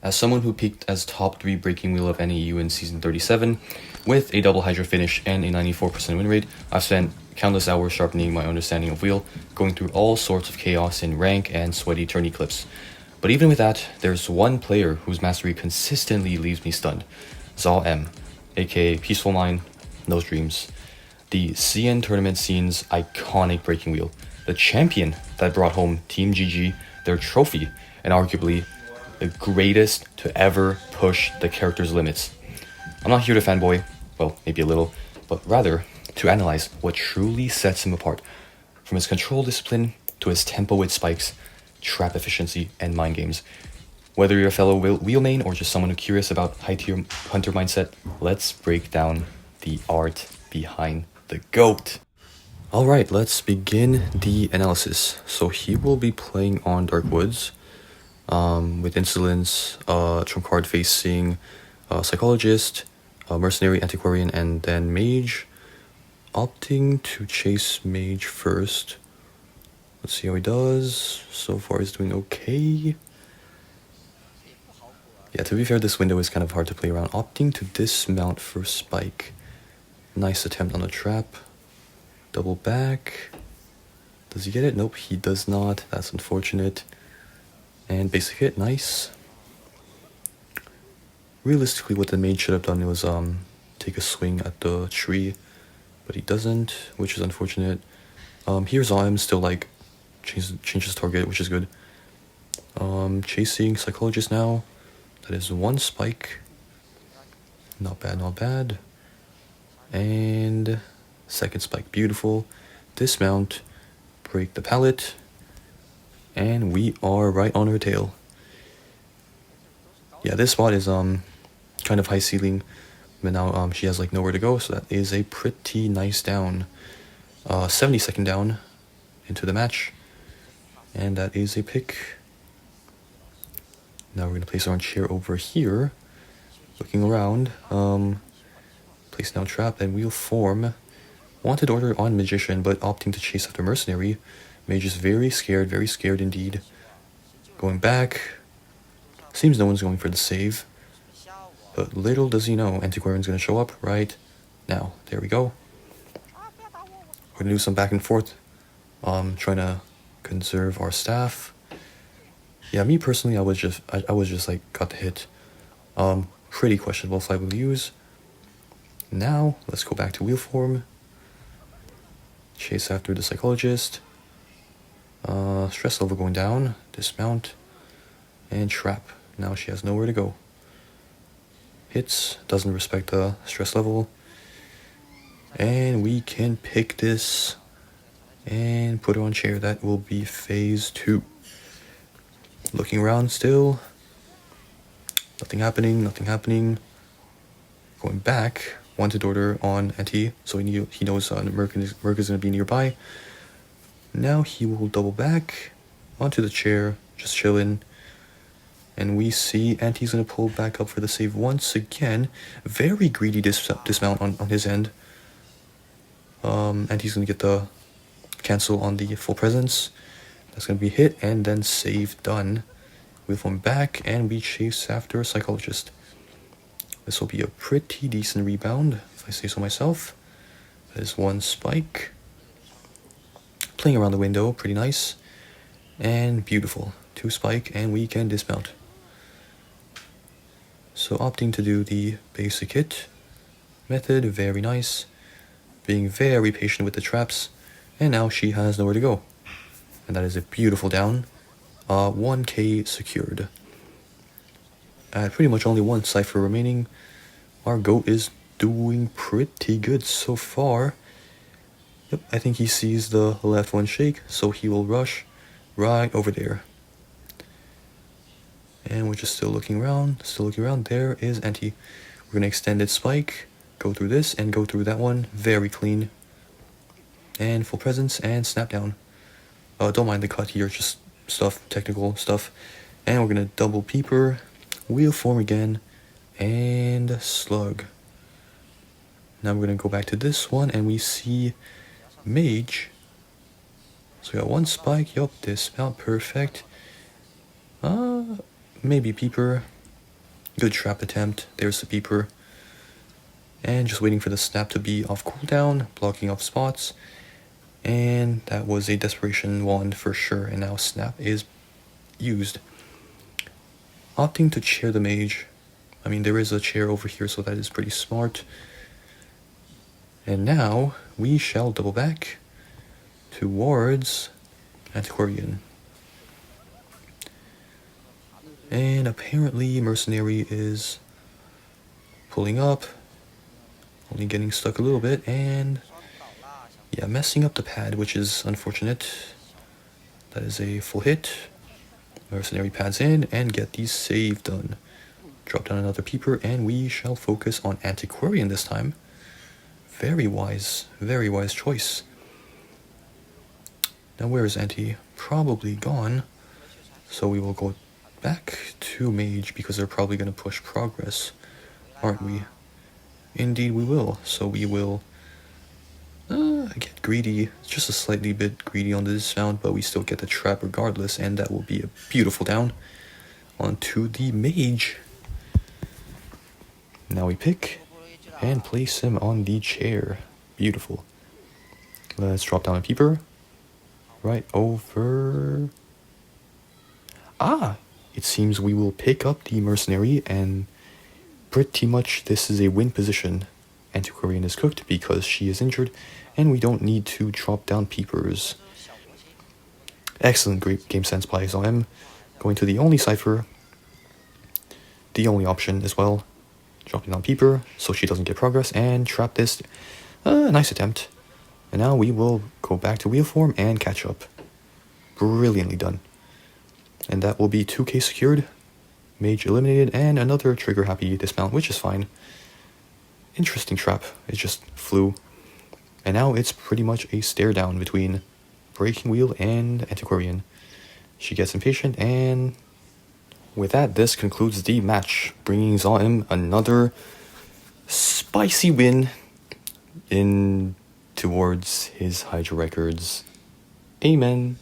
As someone who peaked as top 3 breaking wheel of any EU in Season 37, with a double Hydra finish and a 94% win rate, I've spent countless hours sharpening my understanding of wheel, going through all sorts of chaos in rank and sweaty tourney clips. But even with that, there's one player whose mastery consistently leaves me stunned. XAWM, aka Peaceful Mind, Those Dreams. The CN tournament scene's iconic breaking wheel. The champion that brought home Team GG their trophy, and arguably the greatest to ever push the character's limits. I'm not here to fanboy, well, maybe a little, but rather to analyze what truly sets him apart, from his control discipline to his tempo with spikes, trap efficiency, and mind games. Whether you're a fellow wheel main or just someone who's curious about high-tier hunter mindset, let's break down the art behind the GOAT. Alright, let's begin the analysis. So he will be playing on Dark Woods, with Insolence, trump card facing Psychologist, Mercenary, Antiquarian, and then Mage. Opting to chase Mage first. Let's see how he does. So far he's doing okay. Yeah, to be fair, this window is kind of hard to play around. Opting to dismount for Spike. Nice attempt on the trap. Double back. Does he get it? Nope, he does not. That's unfortunate. And basic hit, nice. Realistically, what the mage should have done was take a swing at the tree, but he doesn't, which is unfortunate. Here's I'm still like changes target, which is good. Chasing Psychologist now. That is one spike. Not bad, not bad. And second spike, beautiful. Dismount, break the pallet, and we are right on her tail. Yeah, this spot is kind of high ceiling, but now she has like nowhere to go, so that is a pretty nice down. 70-second down into the match, and that is a pick. Now we're gonna place our chair over here, looking around. Place now trap and wheel form. Wanted order on Magician, but opting to chase after Mercenary. Mage is very scared indeed. Going back. Seems no one's going for the save. But little does he know, Antiquarian's gonna show up right now. There we go. We're gonna do some back and forth. Trying to conserve our staff. Yeah, me personally, I was just like got the hit. Pretty questionable if I will use. Now let's go back to wheel form. Chase after the Psychologist. Stress level going down. Dismount. And trap. Now she has nowhere to go. Hits. Doesn't respect the stress level. And we can pick this. And put her on chair. That will be phase 2. Looking around still. Nothing happening. Going back. Wanted order on Anti, so he knows Merc is going to be nearby. Now he will double back onto the chair, just chilling. And we see Anti's going to pull back up for the save once again. Very greedy dismount on his end. Anti's going to get the cancel on the full presence. That's going to be hit and then save done. We form back and we chase after a Psychologist. This will be a pretty decent rebound, if I say so myself. That is one spike. Playing around the window, pretty nice. And beautiful. 2 spike, and we can dismount. So opting to do the basic hit method, very nice. Being very patient with the traps. And now she has nowhere to go. And that is a beautiful down. 1k secured. Pretty much only one cipher remaining. Our GOAT is doing pretty good so far. Yep, I think he sees the left one shake, so he will rush right over there. And we're just still looking around. There is Anti. We're going to extend its spike, go through this, and go through that one. Very clean. And full presence, and snap down. Don't mind the cut here, just stuff, technical stuff. And we're going to double peeper. Wheel form again, and slug. Now we're going to go back to this one, and we see Mage. So we got one spike, yup, dismount, perfect. Maybe peeper, Good trap attempt. There's the beeper. And just waiting for the snap to be off cooldown, blocking off spots. And that was a desperation wand for sure, and now snap is used. Opting to chair the mage. I mean, there is a chair over here, so that is pretty smart. And now we shall double back towards Antiquarian. And apparently Mercenary is pulling up, only getting stuck a little bit, and yeah, messing up the pad, which is unfortunate. That is a full hit. Mercenary pads in and get the save done. Drop down another peeper, and we shall focus on Antiquarian this time. Very wise choice. Now where is Anti? Probably gone. So we will go back to Mage because they're probably going to push progress, aren't we? Indeed we will. So we will get greedy, just a slightly bit greedy on the dismount, but we still get the trap regardless, and that will be a beautiful down. Onto the Mage. Now we pick and place him on the chair. Beautiful. Let's drop down a peeper. Right over... It seems we will pick up the Mercenary, and pretty much this is a win position. Antiquarian is cooked because she is injured, and we don't need to drop down peepers. Excellent, great game sense by XAWM. Going to the only cipher, the only option as well. Dropping down peeper so she doesn't get progress, and trap this. Nice attempt. And now we will go back to wheel form and catch up. Brilliantly done. And that will be 2k secured, Mage eliminated, and another trigger happy dismount, which is fine. Interesting trap, it just flew. And now it's pretty much a stare down between Breaking Wheel and Antiquarian. She gets impatient, and with that, this concludes the match, bringing XAWM another spicy win in towards his Hydra records. Amen.